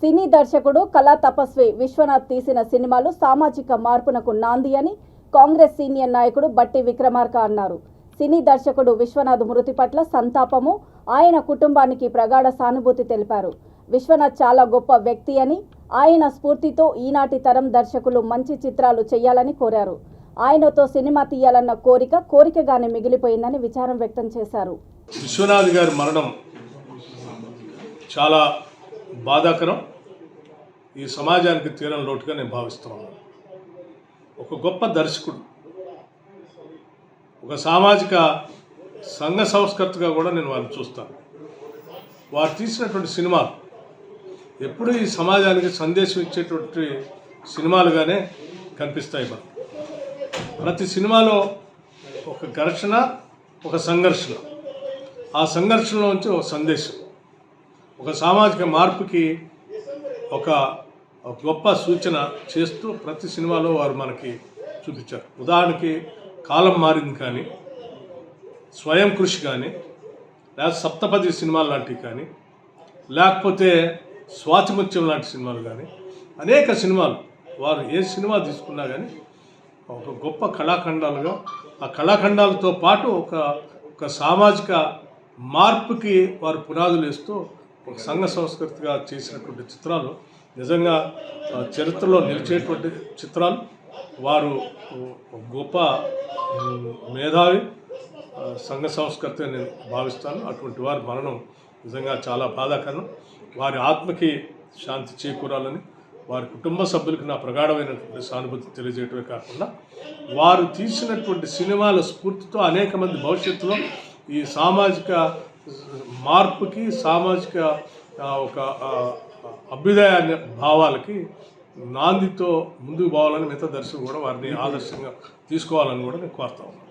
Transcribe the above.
సినీ దర్శకుడు కళా తపస్వి విశ్వనాథ్ తీసిన సినిమాలు సామాజిక మార్పునకు నాంది అని కాంగ్రెస్ సీనియర్ నాయకుడు బట్టి విక్రమార్క అన్నారు. సినీ దర్శకుడు విశ్వనాథ్ మృతి పట్ల సంతాపము, ఆయన కుటుంబానికి ప్రగాఢ సానుభూతి తెలిపారు. విశ్వనాథ్ చాలా గొప్ప వ్యక్తి అని, ఆయన స్ఫూర్తితో ఈనాటి తరం దర్శకులు మంచి చిత్రాలు చేయాలని కోరారు. ఆయనతో సినిమా తీయాలన్న కోరికగానే మిగిలిపోయిందని విచారం వ్యక్తం చేశారు. విశ్వనాథ్ గారి మరణం చాలా బాధాకరం. ఈ సమాజానికి తీరని లోటుగా నేను భావిస్తున్నాను. ఒక గొప్ప దర్శకుడు, ఒక సామాజిక సంఘ సంస్కర్తగా కూడా నేను వారిని చూస్తాను. వారు తీసినటువంటి సినిమాలు ఎప్పుడూ ఈ సమాజానికి సందేశం ఇచ్చేటువంటి సినిమాలుగానే కనిపిస్తాయి. ప్రతి సినిమాలో ఒక ఘర్షణ, ఒక సంఘర్షణ, ఆ సంఘర్షణలోంచి ఒక సందేశం, ఒక సామాజిక మార్పుకి ఒక గొప్ప సూచన చేస్తూ ప్రతి సినిమాలో వారు మనకి చూపించారు. ఉదాహరణకి కాలం మారింది కానీ, స్వయం కృషి కానీ, లేకపోతే సప్తపది సినిమాలు లాంటివి కానీ, లేకపోతే స్వాతిముత్యం లాంటి సినిమాలు కానీ, అనేక సినిమాలు వారు ఏ సినిమా తీసుకున్నా కానీ ఒక గొప్ప కళాఖండాలుగా, ఆ కళాఖండాలతో పాటు ఒక సామాజిక మార్పుకి వారు పునాదులు వేస్తూ ఒక సంఘ సంస్కృతిగా చేసినటువంటి చిత్రాలు నిజంగా చరిత్రలో నిలిచేటువంటి చిత్రాలు. వారు గొప్ప మేధావి, సంఘ సంస్కృతి అని నేను భావిస్తాను. అటువంటి వారి మరణం నిజంగా చాలా బాధాకరం. వారి ఆత్మకి శాంతి చేకూరాలని, వారి కుటుంబ సభ్యులకు నా ప్రగాఢమైనటువంటి సానుభూతి తెలియజేయటమే కాకుండా, వారు తీసినటువంటి సినిమాల స్ఫూర్తితో అనేక మంది భవిష్యత్తులో ఈ సామాజిక మార్పుకి, సామాజిక ఒక అభ్యుదయ భావాలకి నాందితో ముందుకు పోవాలని మిగతా దర్శకులు కూడా వారిని ఆదర్శంగా తీసుకోవాలని కూడా నేను కోరుతా ఉన్నాను.